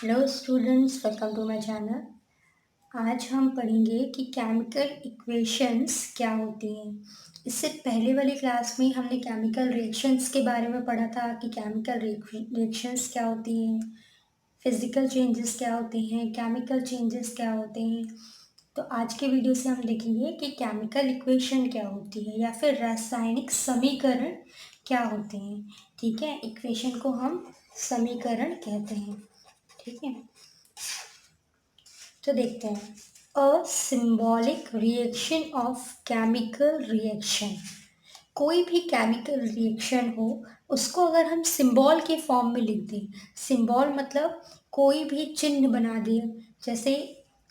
Hello students, welcome to my channel. आज हम पढ़ेंगे कि केमिकल इक्वेशंस क्या होती हैं। इससे पहले वाली क्लास में हमने केमिकल रिएक्शंस के बारे में पढ़ा था कि केमिकल रिएक्शंस क्या होती हैं, फिजिकल चेंजेस क्या होते हैं, केमिकल चेंजेस क्या होते हैं। तो आज के वीडियो से हम देखेंगे कि केमिकल इक्वेशन क्या होती है या फिर रासायनिक समीकरण क्या होते हैं। ठीक है, इक्वेशन को हम समीकरण कहते हैं। ठीक है, तो देखते हैं। अ symbolic reaction of chemical reaction. कोई भी केमिकल रिएक्शन हो उसको अगर हम सिंबल के फॉर्म में लिख दें, सिंबल मतलब कोई भी चिन्ह बना दें। जैसे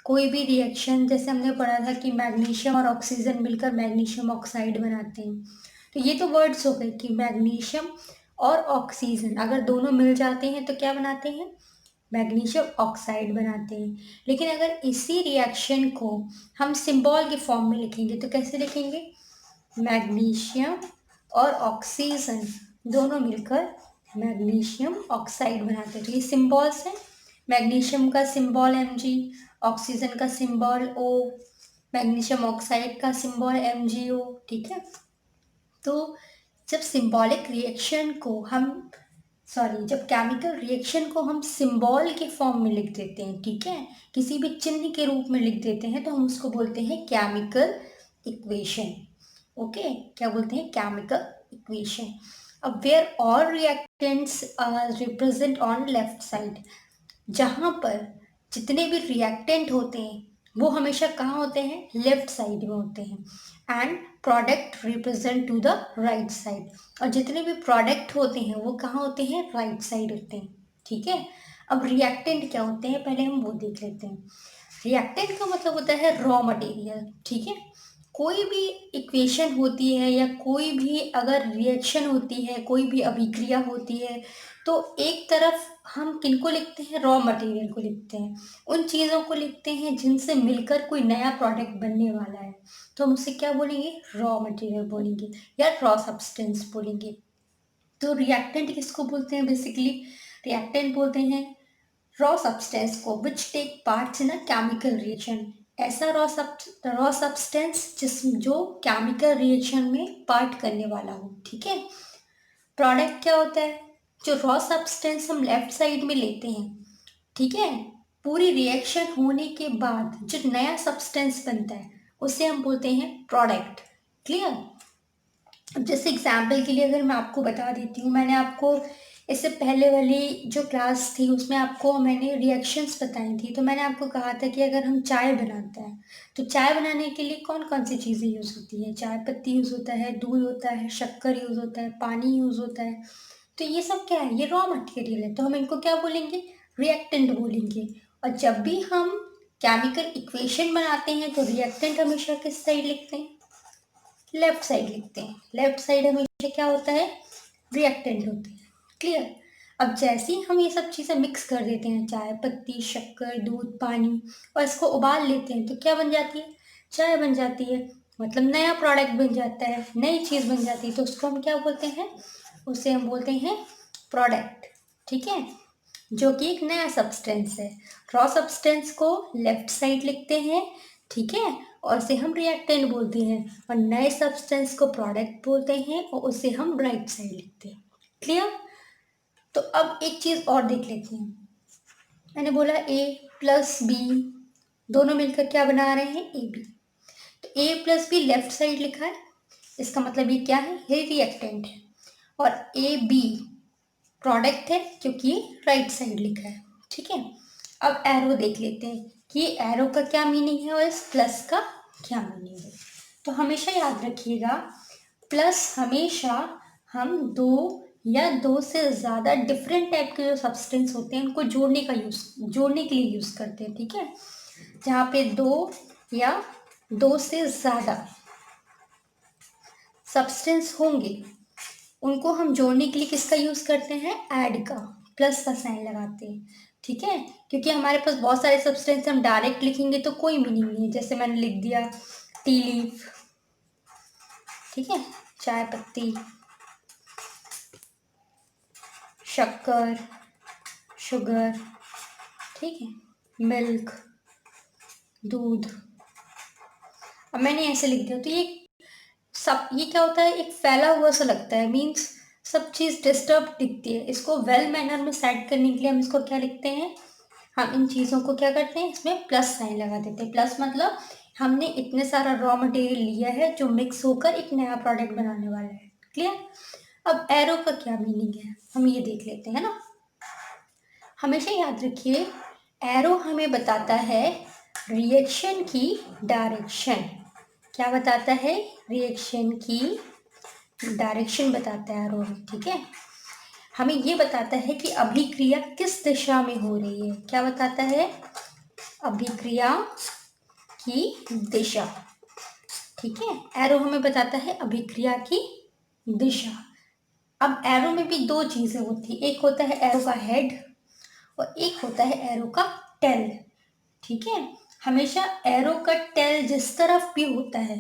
कोई भी रिएक्शन, जैसे हमने पढ़ा था कि मैग्नीशियम और ऑक्सीजन मिलकर मैग्नीशियम ऑक्साइड बनाते हैं। तो ये तो वर्ड्स हो गए कि मैग्नीशियम और ऑक्सीजन अगर दोनों मिल जाते हैं तो क्या बनाते हैं, मैग्नीशियम ऑक्साइड बनाते हैं। लेकिन अगर इसी रिएक्शन को हम सिंबल के फॉर्म में लिखेंगे तो कैसे लिखेंगे, मैग्नीशियम और ऑक्सीजन दोनों मिलकर मैग्नीशियम ऑक्साइड बनाते हैं। तो ये सिंबल्स हैं। मैग्नीशियम का सिंबल Mg, ऑक्सीजन का सिंबल O, मैग्नीशियम ऑक्साइड का सिंबल MgO। ठीक है, तो जब सिंबॉलिक रिएक्शन को हम जब केमिकल रिएक्शन को हम सिंबल के फॉर्म में लिख देते हैं, ठीक है, किसी भी चिन्ह के रूप में लिख देते हैं, तो हम उसको बोलते हैं केमिकल इक्वेशन। ओके, क्या बोलते हैं, केमिकल इक्वेशन। अब where all reactants are represent on left side, जहाँ पर जितने भी रिएक्टेंट होते हैं वो हमेशा कहाँ होते हैं, लेफ्ट साइड में होते हैं। And product represent to the right side, और जितने भी प्रोडक्ट होते हैं वो कहाँ होते हैं, राइट साइड होते हैं। ठीक है, अब रिएक्टेंट क्या होते हैं पहले हम वो देख लेते हैं। रिएक्टेंट का मतलब होता है रॉ मटेरियल। ठीक है, कोई भी इक्वेशन होती है या कोई भी अगर रिएक्शन होती है, कोई भी अभिक्रिया होती है, तो एक तरफ हम किनको लिखते हैं, रॉ मटेरियल को लिखते हैं, उन चीज़ों को लिखते हैं जिनसे मिलकर कोई नया प्रोडक्ट बनने वाला है। तो हम उसे क्या बोलेंगे, रॉ मटेरियल बोलेंगे या रॉ सब्सटेंस बोलेंगे। तो रिएक्टेंट किसको बोलते हैं, बेसिकली रिएक्टेंट बोलते हैं रॉ सब्सटेंस को which take parts in a chemical reaction. ऐसा रॉ सब्सटेंस जो केमिकल रिएक्शन में पार्ट करने वाला हो। ठीक है, प्रोडक्ट क्या होता है, जो रॉ सब्सटेंस हम लेफ्ट साइड में लेते हैं। ठीक है, पूरी रिएक्शन होने के बाद जो नया सब्सटेंस बनता है उसे हम बोलते हैं प्रोडक्ट। क्लियर। अब जैसे एग्जाम्पल के लिए अगर मैं आपको बता देती हूँ, मैंने आपको इससे पहले वाली जो क्लास थी उसमें आपको मैंने रिएक्शंस बताई थी। तो मैंने आपको कहा था कि अगर हम चाय बनाते हैं तो चाय बनाने के लिए कौन कौन सी चीज़ें यूज़ होती है, चाय पत्ती यूज़ होता है, दूध होता है, शक्कर यूज़ होता है, पानी यूज़ होता है। तो ये सब क्या है, ये रॉ मटेरियल है, तो हम इनको क्या बोलेंगे, रिएक्टेंट बोलेंगे। और जब भी हम केमिकल इक्वेशन बनाते हैं तो रिएक्टेंट हमेशा किस साइड लिखते हैं, लेफ्ट साइड लिखते हैं। लेफ्ट साइड हमेशा क्या होता है, रिएक्टेंट होते हैं। क्लियर। अब जैसे ही हम ये सब चीज़ें मिक्स कर देते हैं, चाय पत्ती, शक्कर, दूध, पानी, और इसको उबाल लेते हैं, तो क्या बन जाती है, चाय बन जाती है। मतलब नया प्रोडक्ट बन जाता है, नई चीज़ बन जाती है, तो उसको हम क्या बोलते हैं, उसे हम बोलते हैं प्रोडक्ट। ठीक है, जो कि एक नया सब्सटेंस है। रॉ सब्सटेंस को लेफ्ट साइड लिखते हैं, ठीक है, और उसे हम रिएक्टेंट बोलते हैं। और नए सब्सटेंस को प्रोडक्ट बोलते हैं और उसे हम राइट साइड लिखते हैं। क्लियर। तो अब एक चीज़ और देख लेते हैं। मैंने बोला ए प्लस बी दोनों मिलकर क्या बना रहे हैं, ए बी। तो ए प्लस बी लेफ्ट साइड लिखा है, इसका मतलब ये क्या है, ये रिएक्टेंट है। और ए बी प्रोडक्ट है क्योंकि राइट साइड लिखा है। ठीक है, अब एरो देख लेते हैं कि एरो का क्या मीनिंग है और इस प्लस का क्या मीनिंग है। तो हमेशा याद रखिएगा, प्लस हमेशा हम दो या दो से ज़्यादा डिफरेंट टाइप के जो सब्सटेंस होते हैं उनको जोड़ने के लिए यूज़ करते हैं। ठीक है, जहाँ पे दो या दो से ज़्यादा सब्सटेंस होंगे उनको हम जोड़ने के लिए किसका यूज़ करते हैं, ऐड का, प्लस का साइन लगाते हैं। ठीक है, क्योंकि हमारे पास बहुत सारे सब्सटेंस हम डायरेक्ट लिखेंगे तो कोई मीनिंग नहीं है। जैसे मैंने लिख दिया टी लीफ, ठीक है, चाय पत्ती, शक्कर, शुगर, ठीक है, मिल्क, दूध। अब मैंने ऐसे लिख दिया तो ये क्या होता है, एक फैला हुआ सा लगता है, मीन्स सब चीज़ डिस्टर्ब दिखती है। इसको वेल मैनर में सेट करने के लिए हम इसको क्या लिखते हैं, हम इन चीज़ों को क्या करते हैं, इसमें प्लस साइन लगा देते हैं। प्लस मतलब हमने इतने सारा रॉ मटेरियल लिया है जो मिक्स होकर एक नया प्रोडक्ट बनाने वाला है। क्लियर। अब एरो का क्या मीनिंग है हम ये देख लेते हैं ना। हमेशा याद रखिए, एरो हमें बताता है रिएक्शन की डायरेक्शन। क्या बताता है, रिएक्शन की डायरेक्शन बताता है एरो, ठीक है। हमें ये बताता है कि अभिक्रिया किस दिशा में हो रही है। क्या बताता है, अभिक्रिया की दिशा, ठीक है। एरो हमें बताता है अभिक्रिया की दिशा। अब एरो में भी दो चीजें होती है, एक होता है एरो का हेड और एक होता है एरो का टेल, ठीक है। हमेशा एरो का टेल जिस तरफ भी होता है,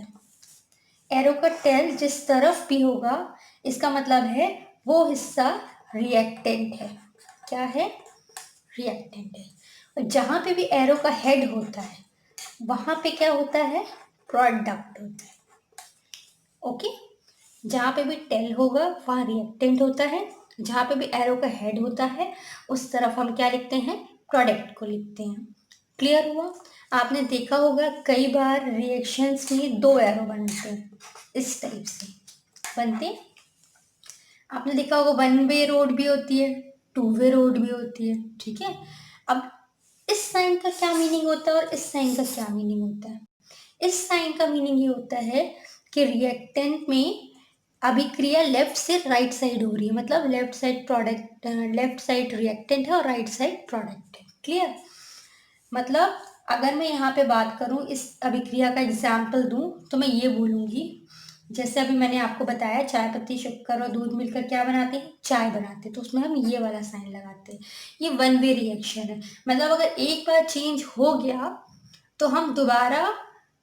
एरो का टेल जिस तरफ भी होगा, इसका मतलब है वो हिस्सा रिएक्टेंट है। क्या है, रिएक्टेंट है। और जहां पे भी एरो का हेड होता है वहां पे क्या होता है, प्रोडक्ट होता है। ओके, जहां पे भी टेल होगा वहां रिएक्टेंट होता है, जहां पे भी एरो का हेड होता है उस तरफ हम क्या लिखते हैं, प्रोडक्ट को लिखते हैं। क्लियर हुआ। आपने देखा होगा कई बार रिएक्शंस में दो एरो बनते हैं, इस टाइप से बनते हैं। आपने देखा होगा वन वे रोड भी होती है, टू वे रोड भी होती है, ठीक है। अब इस साइन का क्या मीनिंग होता है और इस साइन का क्या मीनिंग होता है। इस साइन का मीनिंग ये होता है कि रिएक्टेंट में अभिक्रिया लेफ्ट से राइट साइड हो रही है, मतलब left side product, left side reactant है और राइट साइड प्रोडक्ट है। क्लियर। मतलब अगर मैं यहाँ पे बात करूँ, इस अभिक्रिया का एग्जाम्पल दूँ तो मैं ये बोलूँगी, जैसे अभी मैंने आपको बताया चाय पत्ती शक्कर और दूध मिलकर क्या बनाते हैं, चाय बनाते हैं, तो उसमें हम ये वाला साइन लगाते हैं। ये वन वे रिएक्शन है, मतलब अगर एक बार चेंज हो गया तो हम दोबारा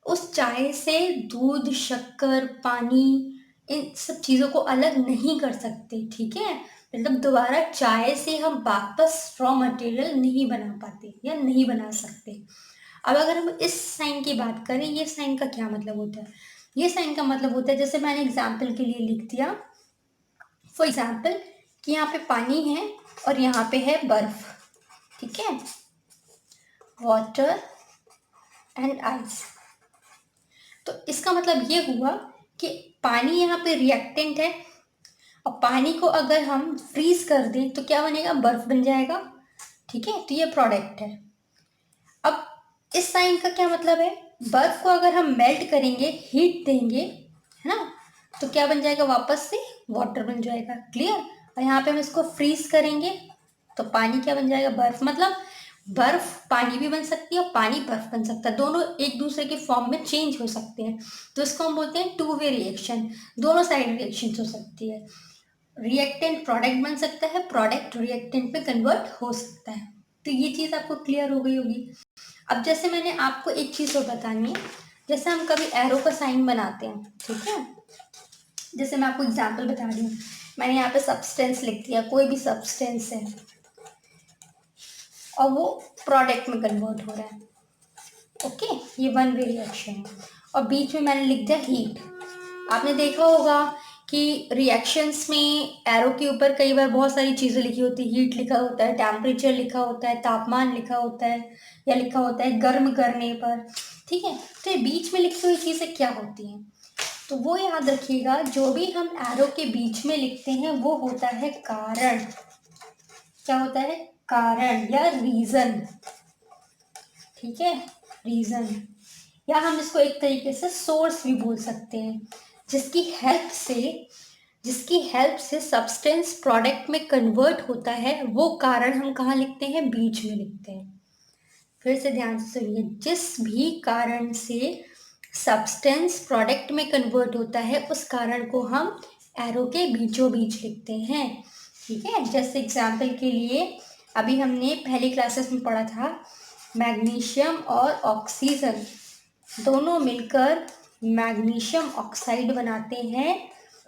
उस चाय से दूध, शक्कर, पानी, इन सब चीज़ों को अलग नहीं कर सकते, ठीक है। मतलब दोबारा चाय से हम वापस रॉ मटेरियल नहीं बना पाते या नहीं बना सकते। अब अगर हम इस साइन की बात करें, ये साइन का क्या मतलब होता है, ये साइन का मतलब होता है, जैसे मैंने एग्जाम्पल के लिए लिख दिया, फॉर एग्जाम्पल कि यहाँ पे पानी है और यहाँ पे है बर्फ, ठीक है, वाटर एंड आइस। तो इसका मतलब ये हुआ कि पानी यहाँ पे रिएक्टेंट है और पानी को अगर हम फ्रीज कर दें तो क्या बनेगा, बर्फ बन जाएगा, ठीक है। तो ये प्रोडक्ट है। अब इस साइन का क्या मतलब है, बर्फ को अगर हम मेल्ट करेंगे, हीट देंगे, है ना, तो क्या बन जाएगा, वापस से वाटर बन जाएगा। क्लियर। और यहाँ पे हम इसको फ्रीज करेंगे तो पानी क्या बन जाएगा, बर्फ। मतलब बर्फ पानी भी बन सकती है और पानी बर्फ बन सकता है, दोनों एक दूसरे के फॉर्म में चेंज हो सकते हैं। तो इसको हम बोलते हैं टू वे रिएक्शन, दोनों साइड रिएक्शन हो सकती है। रिएक्टेंट प्रोडक्ट बन सकता है, प्रोडक्ट रिएक्टेंट में कन्वर्ट हो सकता है। तो ये चीज़ आपको क्लियर हो गई होगी। अब जैसे मैंने आपको एक चीज़ और बतानी है, जैसे हम कभी एरो का साइन बनाते हैं, ठीक है। जैसे मैं आपको एग्जांपल बता रही हूँ, मैंने यहाँ पे सब्सटेंस लिख दिया, कोई भी सब्सटेंस है और वो प्रोडक्ट में कन्वर्ट हो रहा है, ओके, ये वन वे रिएक्शन है। और बीच में मैंने लिख दिया हीट। आपने देखा होगा कि रिएक्शंस में एरो के ऊपर कई बार बहुत सारी चीज़ें लिखी होती है, हीट लिखा होता है, टेम्परेचर लिखा होता है, तापमान लिखा होता है, या लिखा होता है गर्म करने पर, ठीक है। तो ये बीच में लिखी हुई चीज़ें क्या होती हैं, तो वो याद रखिएगा, जो भी हम एरो के बीच में लिखते हैं वो होता है कारण। क्या होता है, कारण या रीजन, ठीक है, रीजन। या हम इसको एक तरीके से सोर्स भी बोल सकते हैं, जिसकी हेल्प से सब्सटेंस प्रोडक्ट में कन्वर्ट होता है, वो कारण हम कहाँ लिखते हैं, बीच में लिखते हैं। फिर से ध्यान से सुनिए, जिस भी कारण से सब्सटेंस प्रोडक्ट में कन्वर्ट होता है उस कारण को हम एरो के बीचों बीच लिखते हैं, ठीक है। जैसे एग्जाम्पल के लिए अभी हमने पहली क्लासेस में पढ़ा था, मैग्नीशियम और ऑक्सीजन दोनों मिलकर मैग्नीशियम ऑक्साइड बनाते हैं।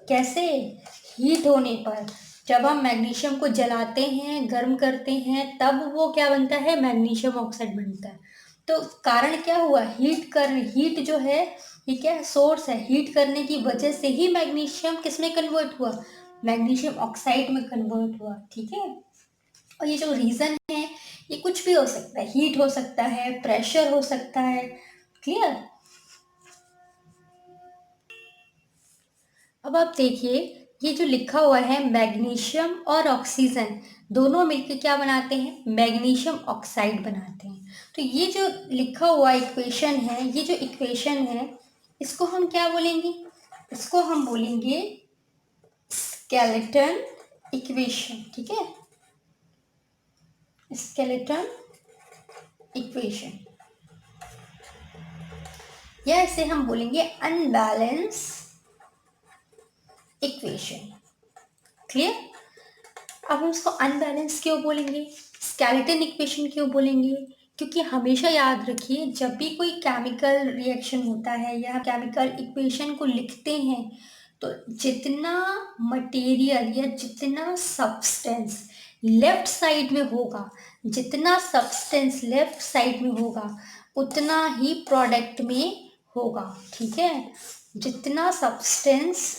कैसे, हीट होने पर। जब हम मैग्नीशियम को जलाते हैं, गर्म करते हैं, तब वो क्या बनता है, मैग्नीशियम ऑक्साइड बनता है। तो कारण क्या हुआ, हीट जो है ये क्या है, सोर्स है। हीट करने की वजह से ही मैग्नीशियम किस में कन्वर्ट हुआ, मैग्नीशियम ऑक्साइड में कन्वर्ट हुआ। ठीक है। और ये जो रीजन है ये कुछ भी हो सकता है, हीट हो सकता है, प्रेशर हो सकता है। क्लियर। अब आप देखिए, ये जो लिखा हुआ है मैग्नीशियम और ऑक्सीजन दोनों मिलकर क्या बनाते हैं, मैग्नीशियम ऑक्साइड बनाते हैं। तो ये जो लिखा हुआ इक्वेशन है, ये जो इक्वेशन है इसको हम क्या बोलेंगे, इसको हम बोलेंगे स्केलेटन इक्वेशन। ठीक है, स्केलेटन इक्वेशन, या इसे हम बोलेंगे अनबैलेंस इक्वेशन। क्लियर। अब हम इसको अनबैलेंस क्यों बोलेंगे, स्केलेटन इक्वेशन क्यों बोलेंगे, क्योंकि हमेशा याद रखिए जब भी कोई केमिकल रिएक्शन होता है या केमिकल इक्वेशन को लिखते हैं तो जितना मटेरियल या जितना सब्सटेंस लेफ्ट साइड में होगा, जितना सब्सटेंस लेफ्ट साइड में होगा उतना ही प्रोडक्ट में होगा। ठीक है, जितना सब्सटेंस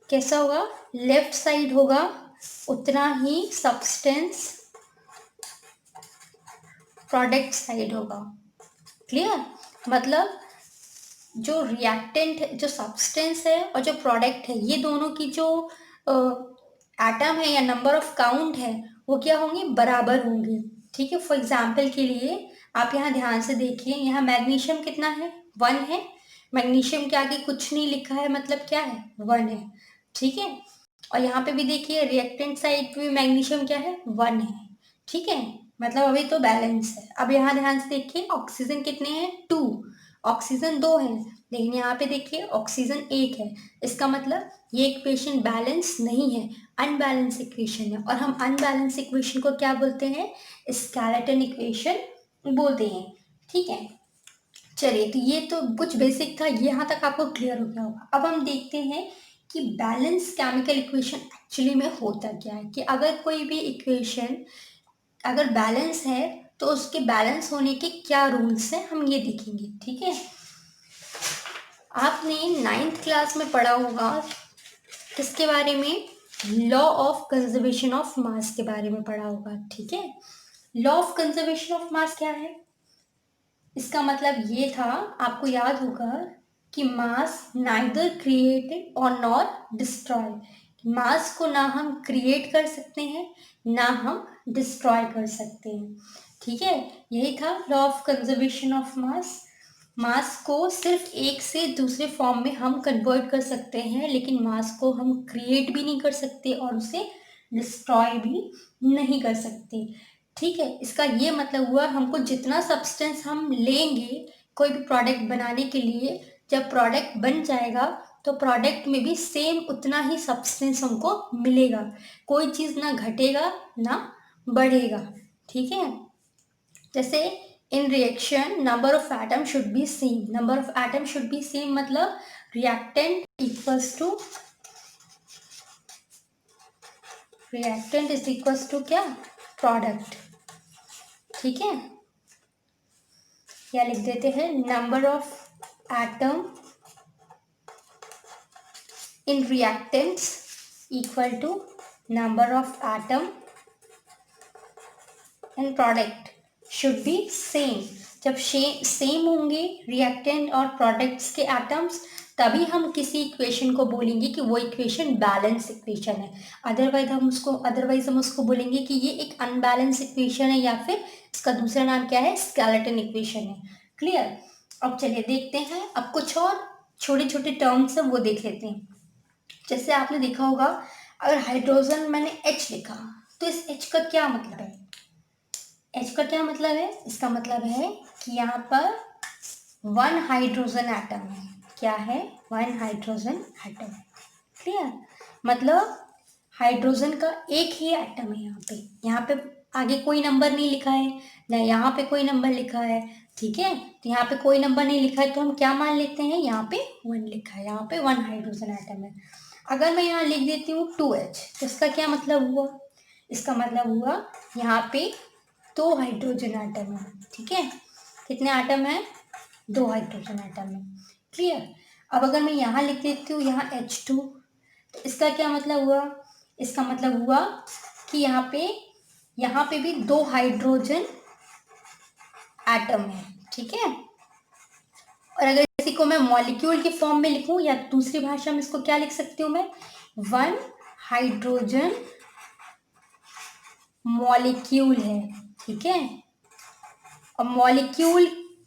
कैसा होगा, लेफ्ट साइड होगा उतना ही सब्सटेंस प्रोडक्ट साइड होगा। क्लियर। मतलब जो रिएक्टेंट, जो सब्सटेंस है और जो प्रोडक्ट है, ये दोनों की जो एटम है या नंबर ऑफ काउंट है वो क्या होंगे, बराबर होंगे। ठीक है। फॉर एग्जाम्पल के लिए आप यहाँ ध्यान से देखिए, यहाँ मैग्नीशियम कितना है, 1 है। मैग्नीशियम के आगे कुछ नहीं लिखा है, मतलब क्या है, 1 है। ठीक है। और यहाँ पे भी देखिए रिएक्टेंट साइड पे भी मैग्नीशियम क्या है, 1 है। ठीक है, मतलब अभी तो बैलेंस है। अब यहाँ ध्यान से देखिए ऑक्सीजन कितने हैं, 2, ऑक्सीजन 2 है, लेकिन यहाँ पे देखिए ऑक्सीजन 1 है। इसका मतलब ये इक्वेशन बैलेंस नहीं है, अनबैलेंस इक्वेशन है। और हम अनबैलेंस इक्वेशन को क्या बोलते हैं, स्केलेटन इक्वेशन बोलते हैं। ठीक है। चलिए, तो ये तो कुछ बेसिक था, ये यहाँ तक आपको क्लियर हो गया होगा। अब हम देखते हैं कि बैलेंस केमिकल इक्वेशन एक्चुअली में होता क्या है, कि अगर कोई भी इक्वेशन अगर बैलेंस है तो उसके बैलेंस होने के क्या रूल्स हैं हम ये देखेंगे। ठीक है। आपने 9th क्लास में पढ़ा होगा किसके बारे में, लॉ ऑफ कंजर्वेशन ऑफ मास के बारे में पढ़ा होगा। ठीक है। लॉ ऑफ कंजर्वेशन ऑफ मास क्या है, इसका मतलब ये था, आपको याद होगा कि मास नाइदर क्रिएटेड और नॉट डिस्ट्रॉय, मास को ना हम क्रिएट कर सकते हैं ना हम डिस्ट्रॉय कर सकते हैं। ठीक है, यही था law of conservation of mass. Mass को सिर्फ एक से दूसरे फॉर्म में हम कन्वर्ट कर सकते हैं, लेकिन मास को हम क्रिएट भी नहीं कर सकते और उसे डिस्ट्रॉय भी नहीं कर सकते। ठीक है, इसका ये मतलब हुआ हमको जितना सब्सटेंस हम लेंगे कोई भी प्रोडक्ट बनाने के लिए, जब प्रोडक्ट बन जाएगा तो प्रोडक्ट में भी सेम उतना ही सब्सटेंस हमको मिलेगा, कोई चीज़ ना घटेगा ना बढ़ेगा। ठीक है। जैसे इन reaction number of atom should be same, number of atom should be same मतलब रिएक्टेंट इज इक्वल्स टू क्या, प्रोडक्ट। ठीक है, या लिख देते हैं number of atom in reactants equal to number of atom in product should be same. जब same होंगे रिएक्टेंट और प्रोडक्ट्स के एटम्स, तभी हम किसी इक्वेशन को बोलेंगे कि वो इक्वेशन बैलेंस इक्वेशन है। अदरवाइज हम उसको बोलेंगे कि ये एक अनबैलेंस इक्वेशन है, या फिर इसका दूसरा नाम क्या है, स्केलेटन इक्वेशन है। क्लियर। अब चलिए देखते हैं, अब कुछ और छोटे छोटे टर्म्स हैं वो देख लेते हैं। जैसे आपने देखा होगा, अगर हाइड्रोजन मैंने H लिखा तो इस H का क्या मतलब है, H का क्या मतलब है, इसका मतलब है कि यहाँ पर 1 हाइड्रोजन एटम है। क्या है, 1 हाइड्रोजन एटम। क्लियर। मतलब हाइड्रोजन का एक ही एटम है यहाँ पे आगे कोई नंबर नहीं लिखा है, ना यहाँ पे कोई नंबर लिखा है। ठीक है, तो यहाँ पे कोई नंबर नहीं लिखा है तो हम क्या मान लेते हैं, यहाँ पे 1 लिखा है, यहाँ पे 1 हाइड्रोजन एटम है। अगर मैं यहाँ लिख देती हूँ 2H, तो इसका क्या मतलब हुआ? इसका मतलब हुआ यहाँ पे 2 हाइड्रोजन आटम है, ठीक है। कितने आटम है? 2 हाइड्रोजन आटम है। क्लियर? अब अगर मैं यहाँ लिख देती हूँ यहाँ H2, तो इसका क्या मतलब हुआ? इसका मतलब हुआ कि यहाँ पे भी 2 हाइड्रोजन एटम है, ठीक है। और अगर इसी को मैं मॉलिक्यूल के फॉर्म में लिखूं या दूसरी भाषा में इसको क्या लिख सकती हूँ मैं? 1 हाइड्रोजन मॉलिक्यूल है, ठीक है। अब मॉलिक्यूल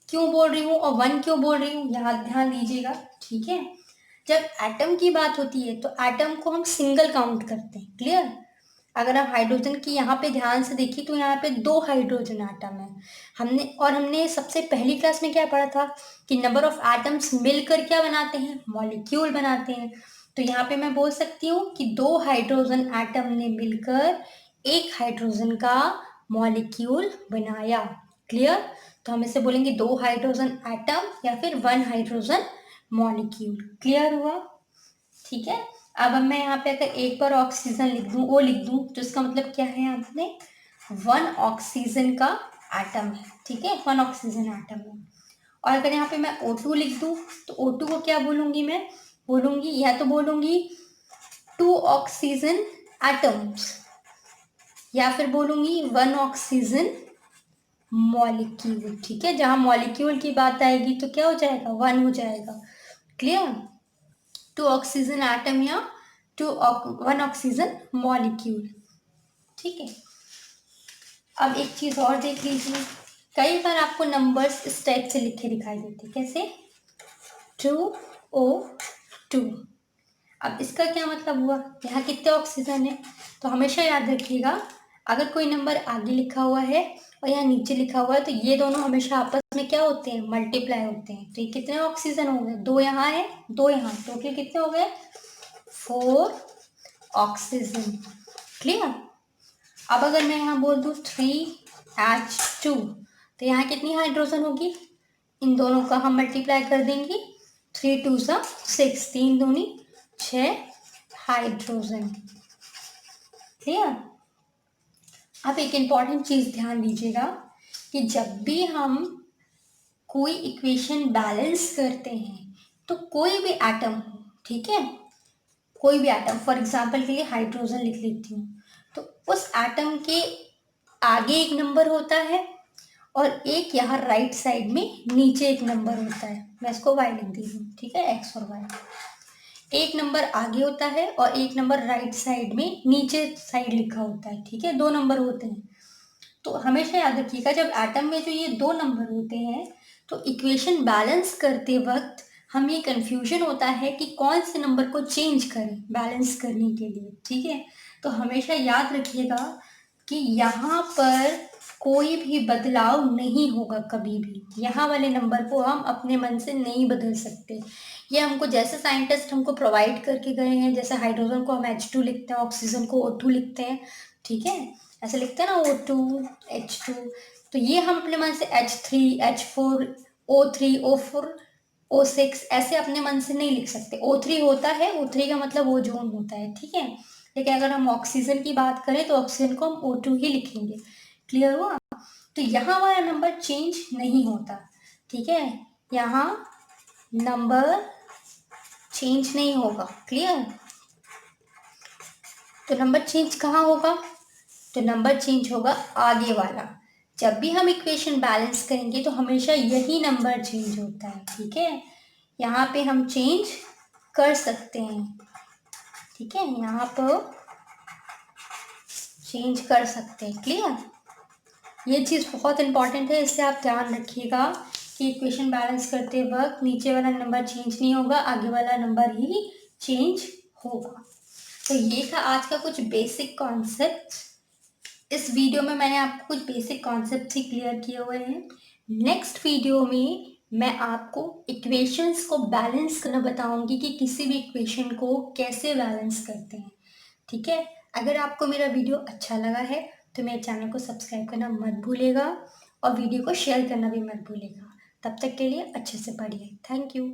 क्यों बोल रही हूँ और 1 क्यों बोल रही हूँ, यहाँ ध्यान दीजिएगा, ठीक है। जब एटम की बात होती है तो एटम को हम सिंगल काउंट करते हैं। क्लियर? अगर आप हाइड्रोजन की यहाँ पे ध्यान से देखिए तो यहाँ पे 2 हाइड्रोजन आटम है। हमने सबसे पहली क्लास में क्या पढ़ा था कि नंबर ऑफ एटम्स मिलकर क्या बनाते हैं? मॉलिक्यूल बनाते हैं। तो यहाँ पे मैं बोल सकती हूँ कि 2 हाइड्रोजन एटम ने मिलकर एक हाइड्रोजन का मॉलिक्यूल बनाया। क्लियर? तो हम इसे बोलेंगे 2 हाइड्रोजन एटम या फिर 1 हाइड्रोजन मॉलिक्यूल। क्लियर हुआ? ठीक है। अब मैं यहाँ पे अगर एक बार ऑक्सीजन लिख दूं, ओ लिख दूं, तो इसका मतलब क्या है? यहाँ पे 1 ऑक्सीजन का एटम है, ठीक है। 1 ऑक्सीजन एटम है। और अगर यहाँ पे मैं O2 लिख दूं, तो O2 को क्या बोलूंगी मैं? बोलूंगी या तो बोलूंगी 2 ऑक्सीजन एटम्स, या फिर बोलूंगी 1 ऑक्सीजन मॉलिक्यूल, ठीक है। जहां मॉलिक्यूल की बात आएगी तो क्या हो जाएगा? 1 हो जाएगा। क्लियर? 2 ऑक्सीजन एटम या 1 ऑक्सीजन मॉलिक्यूल, ठीक है। अब एक चीज और देख लीजिए, कई बार आपको नंबर्स इस टाइप से लिखे दिखाई देते, कैसे? 2O2। अब इसका क्या मतलब हुआ? यहाँ कितने ऑक्सीजन है? तो हमेशा याद रखिएगा, अगर कोई नंबर आगे लिखा हुआ है और यहाँ नीचे लिखा हुआ है तो ये दोनों हमेशा आपस में क्या होते हैं? मल्टीप्लाई होते हैं। तो ये कितने ऑक्सीजन हो गए? 2 यहाँ है, 2 यहाँ, टोटल कितने हो गए? 4 ऑक्सीजन। क्लियर? अब अगर मैं यहाँ बोल दूँ 3H2, तो यहाँ कितनी हाइड्रोजन होगी? इन दोनों का हम मल्टीप्लाई कर देंगे, 3 2 6, 3 दूनी 6 हाइड्रोजन। क्लियर? अब एक इंपॉर्टेंट चीज ध्यान दीजिएगा कि जब भी हम कोई इक्वेशन बैलेंस करते हैं तो कोई भी एटम हो, ठीक है, कोई भी एटम, फॉर एग्जांपल के लिए हाइड्रोजन लिख लेती हूँ, तो उस एटम के आगे एक नंबर होता है और एक यहाँ राइट साइड में नीचे एक नंबर होता है। मैं इसको y लिख दी हूँ, ठीक है, x और y। एक नंबर आगे होता है और एक नंबर राइट साइड में नीचे साइड लिखा होता है, ठीक है, 2 नंबर होते हैं। तो हमेशा याद रखिएगा, जब एटम में जो ये 2 नंबर होते हैं तो इक्वेशन बैलेंस करते वक्त हमें ये कंफ्यूजन होता है कि कौन से नंबर को चेंज करें बैलेंस करने के लिए, ठीक है। तो हमेशा याद रखिएगा कि यहाँ पर कोई भी बदलाव नहीं होगा कभी भी। यहाँ वाले नंबर को हम अपने मन से नहीं बदल सकते। ये हमको जैसे साइंटिस्ट हमको प्रोवाइड करके गए हैं, जैसे हाइड्रोजन को हम H2 लिखते हैं, ऑक्सीजन को O2 लिखते हैं, ठीक है, ऐसे लिखते हैं ना, O2 H2। तो ये हम अपने मन से H3 H4 O3 O4 O6 ऐसे अपने मन से नहीं लिख सकते। O3 होता है, O3 का मतलब ओजोन होता है, ठीक है। लेकिन अगर हम ऑक्सीजन की बात करें तो ऑक्सीजन को हम O2 ही लिखेंगे। क्लियर हुआ? तो यहाँ वाला नंबर चेंज नहीं होता, ठीक है, यहाँ नंबर चेंज नहीं होगा। क्लियर? तो नंबर चेंज कहाँ होगा? तो नंबर चेंज होगा आगे वाला। जब भी हम इक्वेशन बैलेंस करेंगे तो हमेशा यही नंबर चेंज होता है, ठीक है। यहाँ पे हम चेंज कर सकते हैं, ठीक है, यहाँ पर चेंज कर सकते हैं। क्लियर? ये चीज़ बहुत इंपॉर्टेंट है, इससे आप ध्यान रखिएगा कि इक्वेशन बैलेंस करते वक्त नीचे वाला नंबर चेंज नहीं होगा, आगे वाला नंबर ही चेंज होगा। तो ये था आज का कुछ बेसिक कॉन्सेप्ट। इस वीडियो में मैंने आपको कुछ बेसिक कॉन्सेप्ट ही क्लियर किए हुए हैं। नेक्स्ट वीडियो में मैं आपको इक्वेशंस को बैलेंस करना बताऊंगी कि किसी भी इक्वेशन को कैसे बैलेंस करते हैं, ठीक है। अगर आपको मेरा वीडियो अच्छा लगा है तो मेरे चैनल को सब्सक्राइब करना मत भूलिएगा और वीडियो को शेयर करना भी मत भूलिएगा। तब तक के लिए अच्छे से पढ़िए। Thank you.